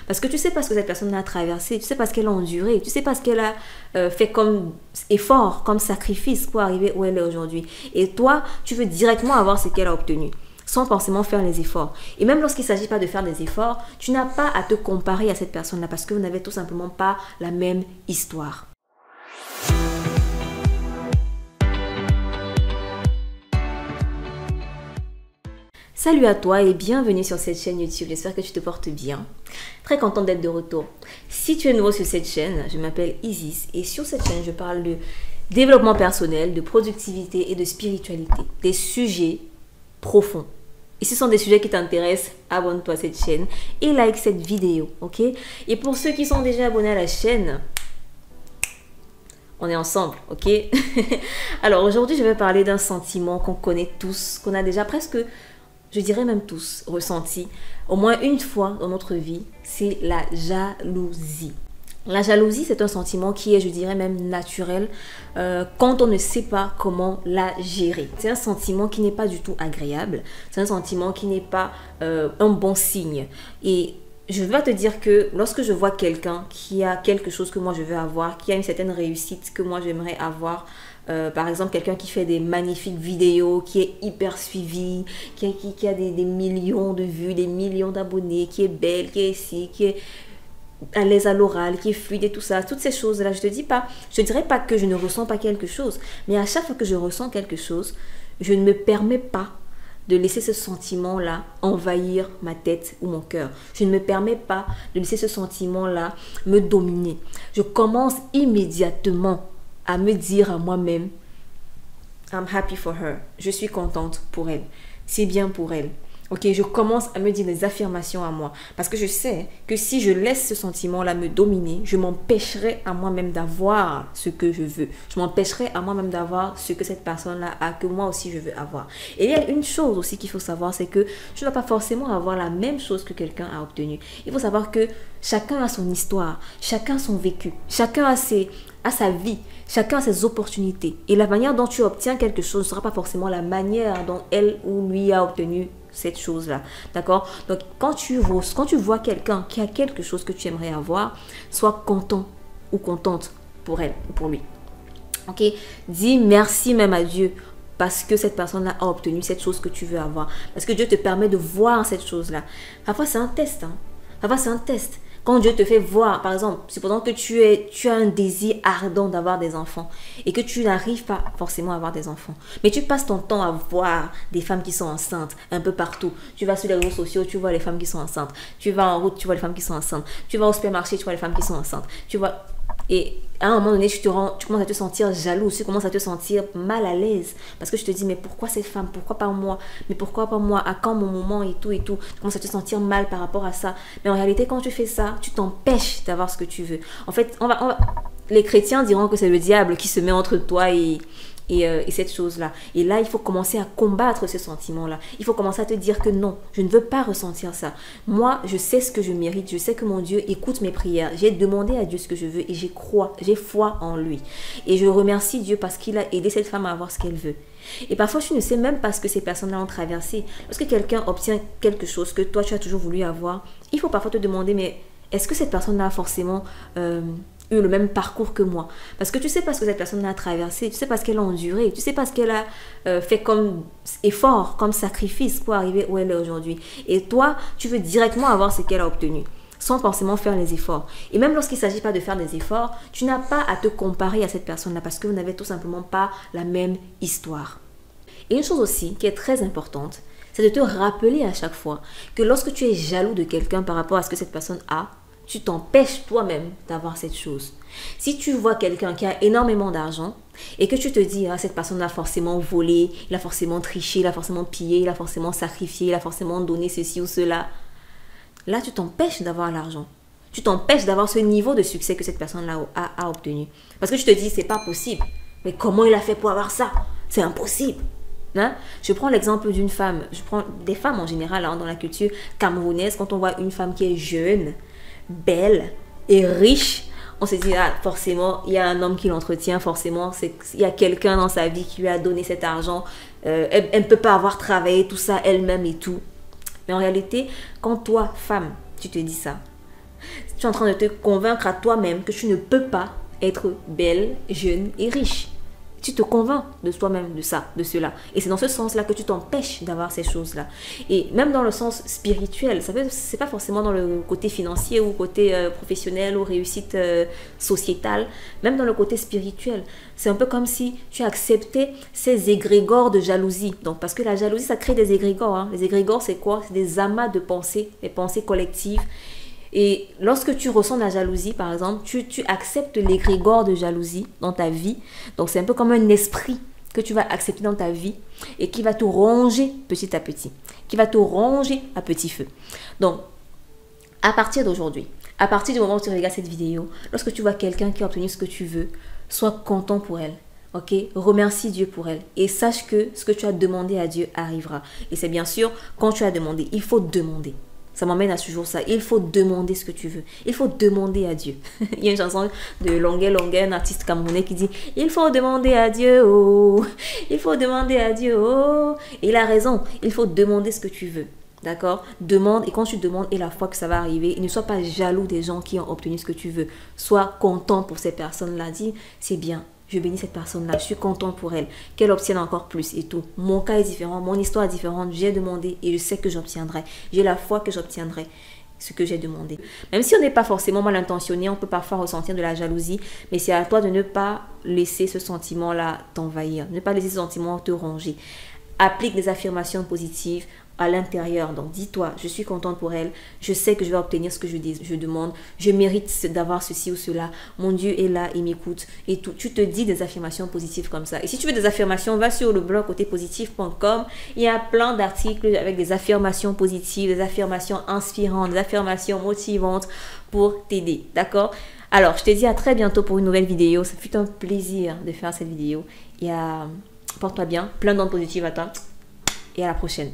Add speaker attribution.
Speaker 1: Parce que tu sais pas ce que cette personne a traversé, tu sais pas ce qu'elle a enduré, tu sais pas ce qu'elle a fait comme effort, comme sacrifice pour arriver où elle est aujourd'hui. Et toi, tu veux directement avoir ce qu'elle a obtenu, sans forcément faire les efforts. Et même lorsqu'il ne s'agit pas de faire des efforts, tu n'as pas à te comparer à cette personne-là parce que vous n'avez tout simplement pas la même histoire. Salut à toi et bienvenue sur cette chaîne YouTube, j'espère que tu te portes bien. Très contente d'être de retour. Si tu es nouveau sur cette chaîne, je m'appelle Isis et sur cette chaîne je parle de développement personnel, de productivité et de spiritualité. Des sujets profonds. Et si ce sont des sujets qui t'intéressent, abonne-toi à cette chaîne et like cette vidéo, ok? Et pour ceux qui sont déjà abonnés à la chaîne, on est ensemble, ok? Alors aujourd'hui je vais parler d'un sentiment qu'on connaît tous, qu'on a déjà presque... je dirais même tous, ressenti au moins une fois dans notre vie, c'est la jalousie. La jalousie, c'est un sentiment qui est, je dirais même naturel quand on ne sait pas comment la gérer. C'est un sentiment qui n'est pas du tout agréable, c'est un sentiment qui n'est pas un bon signe. Et je vais te dire que lorsque je vois quelqu'un qui a quelque chose que moi je veux avoir, qui a une certaine réussite que moi j'aimerais avoir, par exemple quelqu'un qui fait des magnifiques vidéos, qui est hyper suivi, qui a des millions de vues, des millions d'abonnés, qui est belle, qui est ici, qui est à l'aise à l'oral, qui est fluide et tout ça, toutes ces choses-là, je te dirais pas que je ne ressens pas quelque chose, mais à chaque fois que je ressens quelque chose, je ne me permets pas de laisser ce sentiment-là envahir ma tête ou mon cœur. Je ne me permets pas de laisser ce sentiment-là me dominer. Je commence immédiatement à me dire à moi-même, I'm happy for her. Je suis contente pour elle. C'est bien pour elle. Ok, je commence à me dire des affirmations à moi. Parce que je sais que si je laisse ce sentiment-là me dominer, je m'empêcherai à moi-même d'avoir ce que je veux. Je m'empêcherai à moi-même d'avoir ce que cette personne-là a, que moi aussi je veux avoir. Et il y a une chose aussi qu'il faut savoir, c'est que tu ne dois pas forcément avoir la même chose que quelqu'un a obtenu. Il faut savoir que chacun a son histoire, chacun a son vécu, chacun a sa vie, chacun a ses opportunités. Et la manière dont tu obtiens quelque chose ne sera pas forcément la manière dont elle ou lui a obtenu cette chose-là. D'accord? Donc, quand tu vois quelqu'un qui a quelque chose que tu aimerais avoir, sois content ou contente pour elle ou pour lui. Ok? Dis merci même à Dieu parce que cette personne-là a obtenu cette chose que tu veux avoir. Parce que Dieu te permet de voir cette chose-là. Parfois, c'est un test. Parfois, c'est un test. Quand Dieu te fait voir, par exemple, supposons que tu as un désir ardent d'avoir des enfants et que tu n'arrives pas forcément à avoir des enfants. Mais tu passes ton temps à voir des femmes qui sont enceintes un peu partout. Tu vas sur les réseaux sociaux, tu vois les femmes qui sont enceintes. Tu vas en route, tu vois les femmes qui sont enceintes. Tu vas au supermarché, tu vois les femmes qui sont enceintes. Et à un moment donné, tu commences à te sentir jaloux, tu commences à te sentir mal à l'aise. Parce que je te dis, mais pourquoi cette femme? Pourquoi pas moi? Mais pourquoi pas moi? À quand mon moment et tout et tout? Tu commences à te sentir mal par rapport à ça. Mais en réalité, quand tu fais ça, tu t'empêches d'avoir ce que tu veux. En fait, les chrétiens diront que c'est le diable qui se met entre toi et cette chose-là. Et là, il faut commencer à combattre ce sentiment-là. Il faut commencer à te dire que non, je ne veux pas ressentir ça. Moi, je sais ce que je mérite. Je sais que mon Dieu écoute mes prières. J'ai demandé à Dieu ce que je veux et j'ai foi en lui. Et je remercie Dieu parce qu'il a aidé cette femme à avoir ce qu'elle veut. Et parfois, tu ne sais même pas ce que ces personnes-là ont traversé. Lorsque quelqu'un obtient quelque chose que toi, tu as toujours voulu avoir, il faut parfois te demander, mais est-ce que cette personne-là a forcément... eu le même parcours que moi, parce que tu sais pas ce que cette personne a traversé, tu sais pas ce qu'elle a enduré, tu sais pas ce qu'elle a fait comme effort, comme sacrifice pour arriver où elle est aujourd'hui. Et toi, tu veux directement avoir ce qu'elle a obtenu, sans forcément faire les efforts. Et même lorsqu'il ne s'agit pas de faire des efforts, tu n'as pas à te comparer à cette personne-là, parce que vous n'avez tout simplement pas la même histoire. Et une chose aussi qui est très importante, c'est de te rappeler à chaque fois que lorsque tu es jaloux de quelqu'un par rapport à ce que cette personne a, tu t'empêches toi-même d'avoir cette chose. Si tu vois quelqu'un qui a énormément d'argent et que tu te dis, ah, cette personne a forcément volé, il a forcément triché, il a forcément pillé, il a forcément sacrifié, il a forcément donné ceci ou cela, là tu t'empêches d'avoir l'argent. Tu t'empêches d'avoir ce niveau de succès que cette personne-là a obtenu. Parce que tu te dis, c'est pas possible. Mais comment il a fait pour avoir ça? C'est impossible. Hein? Je prends l'exemple d'une femme, je prends des femmes en général dans la culture camerounaise. Quand on voit une femme qui est jeune, belle et riche, on se dit, ah, forcément, il y a un homme qui l'entretient, forcément, il y a quelqu'un dans sa vie qui lui a donné cet argent. Elle ne peut pas avoir travaillé tout ça elle-même et tout. Mais en réalité, quand toi, femme, tu te dis ça, Tu es en train de te convaincre à toi-même que tu ne peux pas être belle, jeune et riche. Tu te convaincs de toi-même de ça, de cela. Et c'est dans ce sens-là que tu t'empêches d'avoir ces choses-là. Et même dans le sens spirituel, c'est pas forcément dans le côté financier ou côté professionnel ou réussite sociétale. Même dans le côté spirituel, c'est un peu comme si tu acceptais ces égrégores de jalousie. Donc, parce que la jalousie, ça crée des égrégores. Hein. Les égrégores, c'est quoi? C'est des amas de pensées, des pensées collectives. Et lorsque tu ressens la jalousie, par exemple, tu acceptes l'égrégore de jalousie dans ta vie. Donc, c'est un peu comme un esprit que tu vas accepter dans ta vie et qui va te ronger petit à petit, qui va te ronger à petit feu. Donc, à partir d'aujourd'hui, à partir du moment où tu regardes cette vidéo, lorsque tu vois quelqu'un qui a obtenu ce que tu veux, sois content pour elle. Ok, remercie Dieu pour elle et sache que ce que tu as demandé à Dieu arrivera. Et c'est bien sûr, quand tu as demandé, il faut demander. Ça m'emmène à toujours ça. Il faut demander ce que tu veux. Il faut demander à Dieu. Il y a une chanson de Longuet, un artiste camerounais qui dit « Il faut demander à Dieu, oh. Il faut demander à Dieu, oh. » Et il a raison. Il faut demander ce que tu veux. D'accord? Demande, et quand tu demandes, et la foi que ça va arriver, et ne sois pas jaloux des gens qui ont obtenu ce que tu veux. Sois content pour ces personnes-là. Dis « C'est bien. Je bénis cette personne-là, je suis content pour elle, qu'elle obtienne encore plus et tout. Mon cas est différent, mon histoire est différente, j'ai demandé et je sais que j'obtiendrai. J'ai la foi que j'obtiendrai ce que j'ai demandé. Même si on n'est pas forcément mal intentionné, on peut parfois ressentir de la jalousie, mais c'est à toi de ne pas laisser ce sentiment-là t'envahir, ne pas laisser ce sentiment te ronger. Applique des affirmations positives à l'intérieur. Donc, dis-toi, je suis contente pour elle. Je sais que je vais obtenir ce que je demande. Je mérite d'avoir ceci ou cela. Mon Dieu est là, il m'écoute. Et tout. Tu te dis des affirmations positives comme ça. Et si tu veux des affirmations, va sur le blog côtépositif.com. Il y a plein d'articles avec des affirmations positives, des affirmations inspirantes, des affirmations motivantes pour t'aider. D'accord? Alors, je te dis à très bientôt pour une nouvelle vidéo. Ça fut un plaisir de faire cette vidéo. Et porte-toi bien. Plein d'ondes positives à toi. Et à la prochaine.